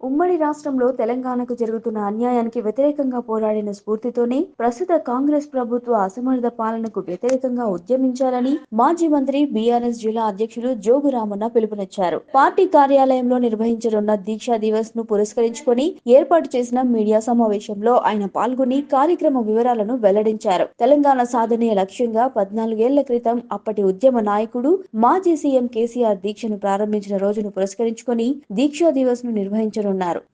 ఉమ్మడి రాష్ట్రంలో తెలంగాణకు జరుగుతున్న అన్యాయానికి వ్యతిరేకంగా పోరాడిన స్ఫూర్తితోనే ప్రస్తుత కాంగ్రెస్ ప్రభుత్వ అసమర్థ పాలనకు వ్యతిరేకంగా ఉద్యమించాలని మాజీ మంత్రి బీఆర్ఎస్ జిల్లా అధ్యక్షులు జోగు రామన్న పిలుపునిచ్చారు. పార్టీ కార్యాలయంలో నిర్వహించనున్న దీక్షా దివస్ ను పురస్కరించుకొని ఏర్పాటు చేసిన మీడియా సమావేశంలో ఆయన పాల్గొని కార్యక్రమ వివరాలను వెల్లడించారు. తెలంగాణ సాధనే లక్ష్యంగా 14 ఏళ్ల క్రితం అప్పటి ఉద్యమ నాయకుడు మాజీ సీఎం కేసీఆర్ దీక్షను ప్రారంభించిన రోజును పురస్కరించుకొని దీక్షా దివస్ ను నిర్వహించారు.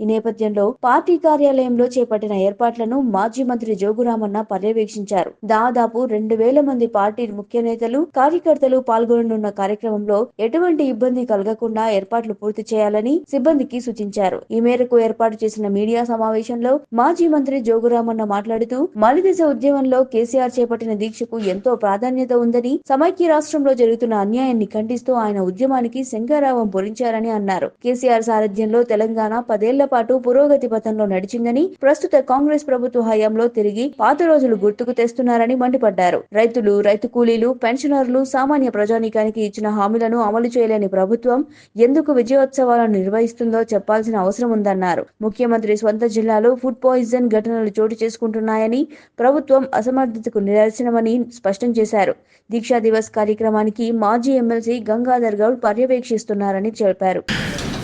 ఈ నేపథ్యంలో పార్టీ కార్యాలయంలో చేపట్టిన ఏర్పాట్లను మాజీ మంత్రి జోగురామన్న పర్యవేక్షించారు. దాదాపు 2000 మంది పార్టీ ముఖ్య నేతలు, కార్యకర్తలు పాల్గొననున్న కార్యక్రమంలో ఎటువంటి ఇబ్బంది కలగకుండా ఏర్పాట్లు పూర్తి చేయాలని సిబ్బందికి సూచించారు. ఈ మేరకు ఏర్పాటు చేసిన మీడియా సమావేశంలో మాజీ మంత్రి జోగురామన్న మాట్లాడుతూ మలిదశ ఉద్యమంలో కేసీఆర్ చేపట్టిన దీక్షకు ఎంతో ప్రాధాన్యత ఉందని, సమైక్య రాష్ట్రంలో జరుగుతున్న అన్యాయాన్ని ఖండిస్తూ ఆయన ఉద్యమానికి శంఖారావం పూరించారని అన్నారు. కేసీఆర్ సారథ్యంలో తెలంగాణ 10 ఏళ్ల పాటు పురోగతి పథంలో నడిచిందని, ప్రస్తుత కాంగ్రెస్ ప్రభుత్వ హయాంలో తిరిగి పాత రోజులు గుర్తుకు తెస్తున్నారని మండిపడ్డారు. రైతులు, రైతు కూలీలు, పెన్షనర్లు, సామాన్య ప్రజానీకానికి ఇచ్చిన హామీలను అమలు చేయలేని ప్రభుత్వం ఎందుకు విజయోత్సవాలను నిర్వహిస్తుందో చెప్పాల్సిన అవసరం ఉందన్నారు. ముఖ్యమంత్రి స్వంత జిల్లాలో ఫుడ్ పాయిజన్ ఘటనలు చోటు చేసుకుంటున్నాయని, ప్రభుత్వం అసమర్థతకు నిదర్శనమని స్పష్టం చేశారు. దీక్షా దివస్ కార్యక్రమానికి మాజీ ఎమ్మెల్సీ గంగాధర్ గౌడ్ పర్యవేక్షిస్తున్నారని చెప్పారు.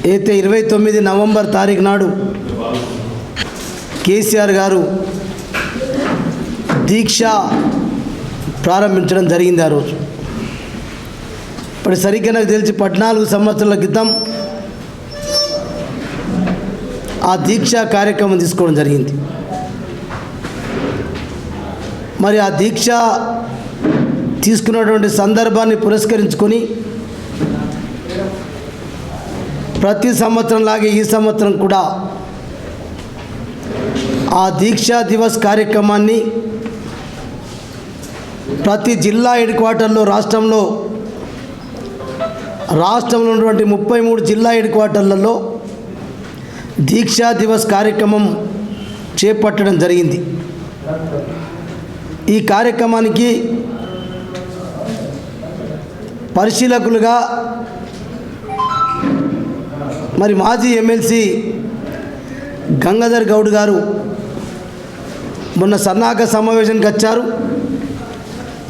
అయితే 29 నవంబర్ తారీఖు నాడు కేసీఆర్ గారు దీక్ష ప్రారంభించడం జరిగింది. ఆ రోజు ఇప్పుడు సరిగ్గా నాకు తెలిసి 14 సంవత్సరాల క్రితం ఆ దీక్షా కార్యక్రమం తీసుకోవడం జరిగింది. మరి ఆ దీక్ష తీసుకున్నటువంటి సందర్భాన్ని పురస్కరించుకొని ప్రతి సంవత్సరం లాగే ఈ సంవత్సరం కూడా ఆ దీక్షా దివస్ కార్యక్రమాన్ని ప్రతి జిల్లా హెడ్ క్వార్టర్లో రాష్ట్రంలో ఉన్నటువంటి 33 జిల్లా హెడ్ క్వార్టర్లలో దీక్షా దివస్ కార్యక్రమం చేపట్టడం జరిగింది. ఈ కార్యక్రమానికి పరిశీలకులుగా మరి మాజీ ఎమ్మెల్సీ గంగాధర్ గౌడ్ గారు మొన్న సన్నాహక సమావేశానికి వచ్చారు.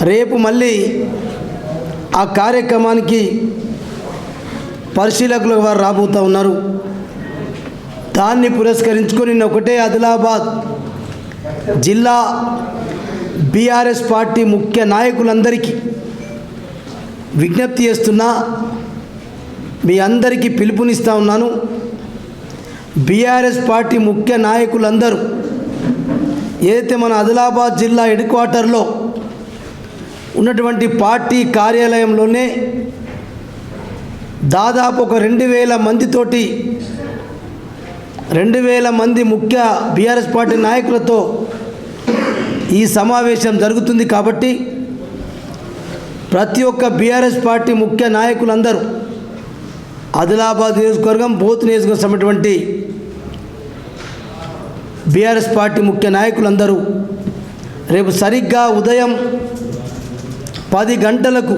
రేపు మళ్ళీ ఆ కార్యక్రమానికి పరిశీలకులుగా వారు రాబోతూ ఉన్నారు. దాన్ని పురస్కరించుకొని ఒకటే ఆదిలాబాద్ జిల్లా బీఆర్ఎస్ పార్టీ ముఖ్య నాయకులందరికీ విజ్ఞప్తి చేస్తున్నా, మీ అందరికీ పిలుపునిస్తూ ఉన్నాను. బీఆర్ఎస్ పార్టీ ముఖ్య నాయకులందరూ ఏదైతే మన ఆదిలాబాద్ జిల్లా హెడ్ క్వార్టర్లో ఉన్నటువంటి పార్టీ కార్యాలయంలోనే దాదాపు ఒక 2000 మందితోటి 2000 మంది ముఖ్య బీఆర్ఎస్ పార్టీ నాయకులతో ఈ సమావేశం జరుగుతుంది. కాబట్టి ప్రతి ఒక్క బీఆర్ఎస్ పార్టీ ముఖ్య నాయకులందరూ ఆదిలాబాద్ నియోజకవర్గం, బోత్ నియోజకవర్గం ఉన్నటువంటి బీఆర్ఎస్ పార్టీ ముఖ్య నాయకులందరూ రేపు సరిగ్గా ఉదయం 10 గంటలకు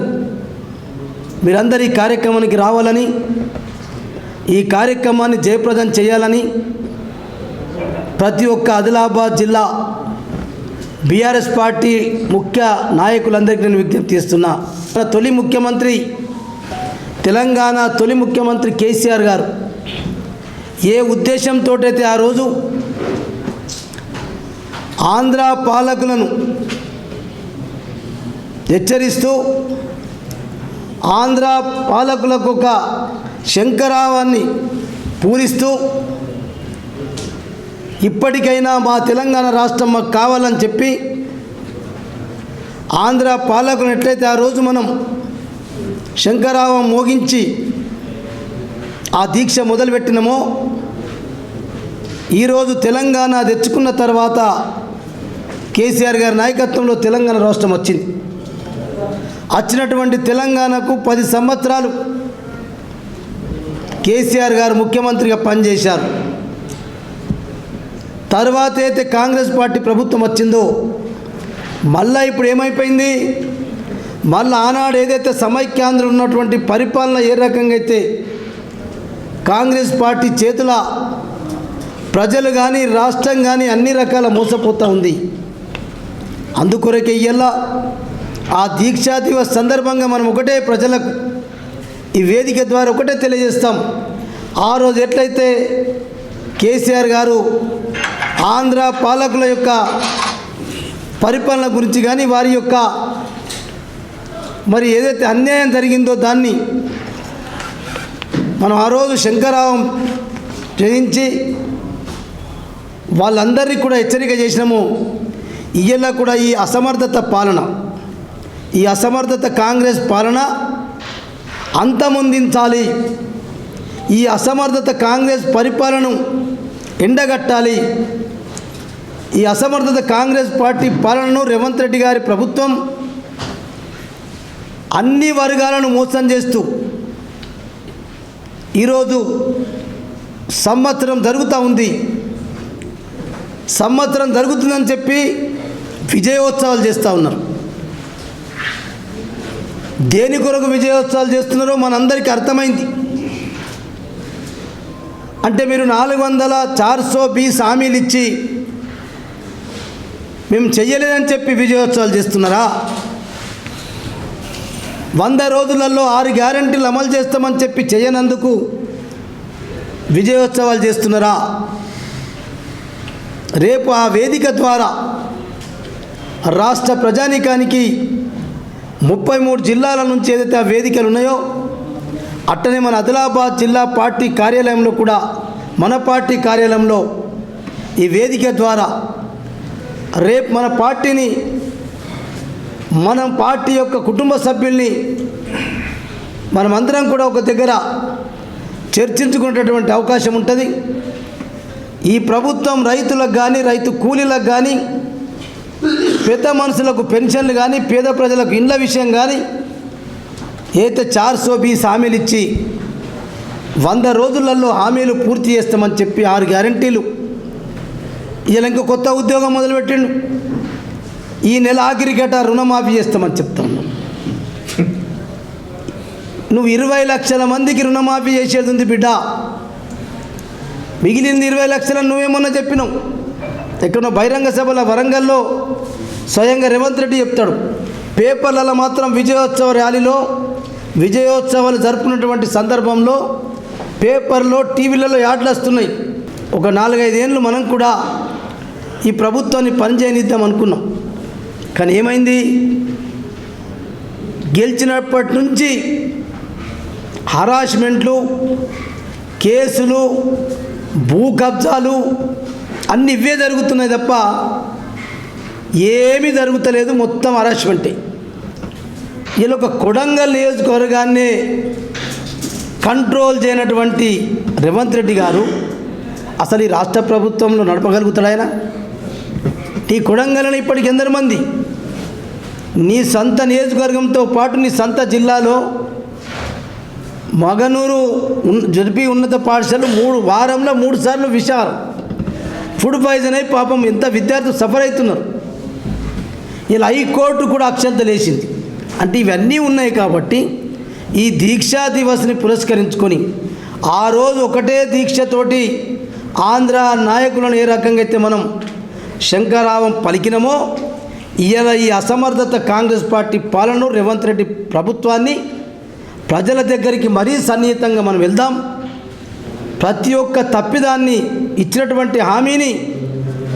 మీరందరూ ఈ కార్యక్రమానికి రావాలని, ఈ కార్యక్రమాన్ని జయప్రదం చేయాలని ప్రతి ఒక్క ఆదిలాబాద్ జిల్లా బీఆర్ఎస్ పార్టీ ముఖ్య నాయకులందరికీ నేను విజ్ఞప్తి చేస్తున్నా. తొలి ముఖ్యమంత్రి, తెలంగాణ తొలి ముఖ్యమంత్రి కేసీఆర్ గారు ఏ ఉద్దేశంతో అయితే ఆ రోజు ఆంధ్ర పాలకులను హెచ్చరిస్తూ ఆంధ్ర పాలకులకు ఒక శంఖారావాన్ని పూరిస్తూ ఇప్పటికైనా మా తెలంగాణ రాష్ట్రం మాకు కావాలని చెప్పి ఆంధ్ర పాలకులను ఎట్లయితే ఆ రోజు మనం శంఖారావం మోగించి ఆ దీక్ష మొదలుపెట్టినమో, ఈరోజు తెలంగాణ తెచ్చుకున్న తర్వాత కేసీఆర్ గారి నాయకత్వంలో తెలంగాణ రాష్ట్రం వచ్చింది. వచ్చినటువంటి తెలంగాణకు 10 సంవత్సరాలు కేసీఆర్ గారు ముఖ్యమంత్రిగా పనిచేశారు. తర్వాత అయితే కాంగ్రెస్ పార్టీ ప్రభుత్వం వచ్చిందో మళ్ళీ ఇప్పుడు ఏమైపోయింది, మళ్ళీ ఆనాడు ఏదైతే సమైక్యాంధ్ర ఉన్నటువంటి పరిపాలన ఏ రకంగా అయితే కాంగ్రెస్ పార్టీ చేతుల ప్రజలు కానీ రాష్ట్రం కానీ అన్ని రకాల మోసపోతూ ఉంది. అందుకొరకే ఇయ్యాల ఆ దీక్షా దివస్ సందర్భంగా మనం ఒకటే ప్రజలకు ఈ వేదిక ద్వారా ఒకటే తెలియజేస్తాం. ఆ రోజు ఎట్లయితే కేసీఆర్ గారు ఆంధ్ర పాలకుల యొక్క పరిపాలన గురించి కానీ వారి యొక్క మరి ఏదైతే అన్యాయం జరిగిందో దాన్ని మనం ఆ రోజు శంకరావం చేయించి వాళ్ళందరినీ కూడా హెచ్చరిక చేసినాము. ఇయ్యాల కూడా ఈ అసమర్థత పాలన, ఈ అసమర్థత కాంగ్రెస్ పాలన అంతమొందించాలి. ఈ అసమర్థత కాంగ్రెస్ పరిపాలనను ఎండగట్టాలి. ఈ అసమర్థత కాంగ్రెస్ పార్టీ పాలనను రేవంత్ రెడ్డి గారి ప్రభుత్వం అన్ని వర్గాలను మోసం చేస్తూ ఈరోజు సంవత్సరం జరుగుతూ ఉంది. సంవత్సరం జరుగుతుందని చెప్పి విజయోత్సవాలు చేస్తూ ఉన్నారు. దేని కొరకు విజయోత్సవాలు చేస్తున్నారో మనందరికీ అర్థమైంది. అంటే మీరు 420 హామీలు ఇచ్చి మేము చెయ్యలేదని చెప్పి విజయోత్సవాలు చేస్తున్నారా? 100 రోజులలో 6 గ్యారెంటీలు అమలు చేస్తామని చెప్పి చేయనందుకు విజయోత్సవాలు చేస్తున్నారా? రేపు ఆ వేదిక ద్వారా రాష్ట్ర ప్రజానీకానికి 33 జిల్లాల నుంచి ఏదైతే ఆ వేదికలు ఉన్నాయో అట్టనే మన ఆదిలాబాద్ జిల్లా పార్టీ కార్యాలయంలో కూడా మన పార్టీ కార్యాలయంలో ఈ వేదిక ద్వారా రేపు మన పార్టీని, మన పార్టీ యొక్క కుటుంబ సభ్యుల్ని మనమందరం కూడా ఒక దగ్గర చర్చించుకునేటటువంటి అవకాశం ఉంటుంది. ఈ ప్రభుత్వం రైతులకు కానీ, రైతు కూలీలకు కానీ, పెద్ద మనుషులకు పెన్షన్లు కానీ, పేద ప్రజలకు ఇండ్ల విషయం కానీ అయితే 420 హామీలు ఇచ్చి 100 రోజులలో హామీలు పూర్తి చేస్తామని చెప్పి 6 గ్యారెంటీలు. ఇలా ఇంకో కొత్త ఉద్యోగం మొదలుపెట్టిండు. ఈ నెల ఆఖరికట రుణమాఫీ చేస్తామని చెప్తాం. నువ్వు 20 లక్షల మందికి రుణమాఫీ చేసేది ఉంది బిడ్డ. మిగిలింది 20 లక్షలను నువ్వేమన్నా చెప్పినావు. ఎక్కడో బహిరంగ సభలో వరంగల్లో స్వయంగా రేవంత్ రెడ్డి చెప్తాడు. పేపర్లలో మాత్రం విజయోత్సవ ర్యాలీలో విజయోత్సవాలు జరుపుకున్నటువంటి సందర్భంలో పేపర్లో టీవీలలో యాడ్లు వస్తున్నాయి. ఒక 4-5 ఏళ్ళు మనం కూడా ఈ ప్రభుత్వాన్ని పనిచేయనిద్దాం అనుకున్నాం. కానీ ఏమైంది? గెలిచినప్పటి నుంచి హరాస్మెంట్లు, కేసులు, భూ కబ్జాలు అన్నీ ఇవే జరుగుతున్నాయి తప్ప ఏమీ జరుగుతలేదు. మొత్తం హరాస్మెంటే. ఇలా ఒక కొడంగల్ నియోజకవర్గాన్ని కంట్రోల్ చేయనటువంటి రేవంత్ రెడ్డి గారు అసలు ఈ రాష్ట్ర ప్రభుత్వంలో నడపగలుగుతాడు ఆయన? ఈ కొడంగల్ని ఇప్పటికి ఎందరు మంది నీ సొంత నియోజకవర్గంతో పాటు నీ సొంత జిల్లాలో మగనూరు జడ్పీ ఉన్నత పాఠశాల వారంలో 3 సార్లు విషారం ఫుడ్ పాయిజన్ అయి పాపం ఎంత విద్యార్థులు సఫర్ అవుతున్నారు. ఇలా హైకోర్టు కూడా అక్షంతలు వేసింది. అంటే ఇవన్నీ ఉన్నాయి కాబట్టి ఈ దీక్షా దివస్ని పురస్కరించుకొని ఆ రోజు ఒకటే దీక్షతోటి ఆంధ్ర నాయకులను ఏ రకంగా అయితే మనం శంకరావం పలికినమో ఇవాళ ఈ అసమర్థత కాంగ్రెస్ పార్టీ పాలనను, రేవంత్ రెడ్డి ప్రభుత్వాన్ని ప్రజల దగ్గరికి మరీ సన్నిహితంగా మనం వెళ్దాం. ప్రతి ఒక్క తప్పిదాన్ని ఇచ్చినటువంటి హామీని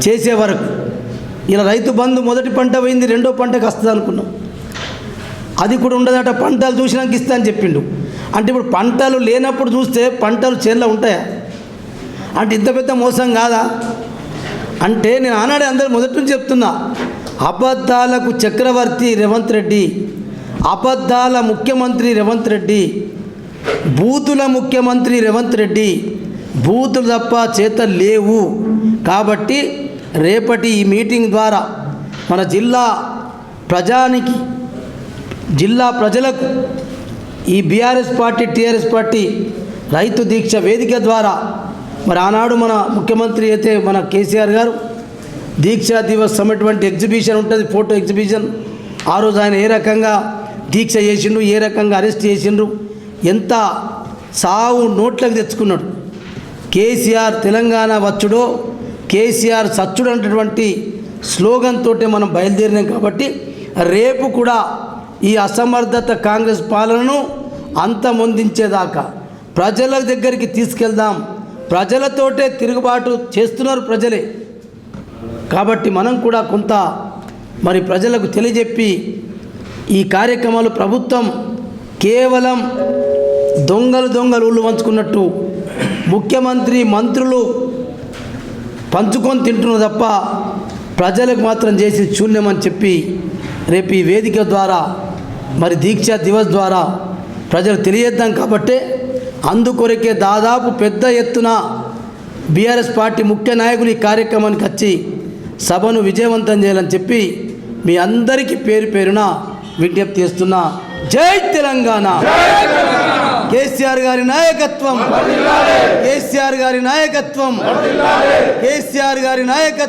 చేసే వరకు ఇలా రైతు బంధు మొదటి పంట పోయింది, 2వ పంటకు వస్తుంది అనుకున్నాం. అది కూడా ఉండదట. పంటలు చూసినాక ఇస్తా అని చెప్పిండు. అంటే ఇప్పుడు పంటలు లేనప్పుడు చూస్తే పంటలు చేనులో ఉంటాయా? అంటే ఇంత పెద్ద మోసం కాదా? అంటే నేను ఆనాడే అందరూ మొదటి నుంచి చెప్తున్నా, అబద్ధాలకు చక్రవర్తి రేవంత్ రెడ్డి, అబద్ధాల ముఖ్యమంత్రి రేవంత్ రెడ్డి, బూతుల ముఖ్యమంత్రి రేవంత్ రెడ్డి. బూతులు తప్ప చేతలు లేవు. కాబట్టి రేపటి ఈ మీటింగ్ ద్వారా మన జిల్లా ప్రజలకు ఈ బీఆర్ఎస్ పార్టీ, టీఆర్ఎస్ పార్టీ రైతు దీక్ష వేదిక ద్వారా మరి ఆనాడు మన ముఖ్యమంత్రి అయితే మన కేసీఆర్ గారు దీక్షా దివస్ అన్నటువంటి ఎగ్జిబిషన్ ఉంటుంది, ఫోటో ఎగ్జిబిషన్. ఆ రోజు ఆయన ఏ రకంగా దీక్ష చేసిండు, ఏ రకంగా అరెస్ట్ చేసిండ్రు, ఎంత సావు నోట్లకు తెచ్చుకున్నాడు. కేసీఆర్ తెలంగాణ వచ్చుడో కేసీఆర్ సచ్చుడు అన్నటువంటి స్లోగన్ తోటే మనం బయలుదేరినాం కాబట్టి రేపు కూడా ఈ అసమర్థత కాంగ్రెస్ పాలనను అంతమొందించేదాకా ప్రజల దగ్గరికి తీసుకెళ్దాం. ప్రజలతోటే తిరుగుబాటు చేస్తున్నారు ప్రజలే కాబట్టి మనం కూడా కొంత మరి ప్రజలకు తెలియజెప్పి ఈ కార్యక్రమాలు ప్రభుత్వం కేవలం దొంగలు ఊళ్ళు పంచుకున్నట్టు ముఖ్యమంత్రి మంత్రులు పంచుకొని తింటున్నారు తప్ప ప్రజలకు మాత్రం చేసి శూన్యమని చెప్పి రేపు ఈ వేదిక ద్వారా మరి దీక్షా దివస్ ద్వారా ప్రజలు తెలియజేద్దాం. కాబట్టే అందుకొరకే దాదాపు పెద్ద ఎత్తున బీఆర్ఎస్ పార్టీ ముఖ్య నాయకులు ఈ కార్యక్రమానికి వచ్చి సభను విజయవంతం చేయాలని చెప్పి మీ అందరికీ పేరు పేరున విజ్ఞప్తి చేస్తున్నా. జై తెలంగాణ. కేసీఆర్ గారి నాయకత్వం, కేసీఆర్ గారి నాయకత్వం, కేసీఆర్ గారి నాయకత్వం.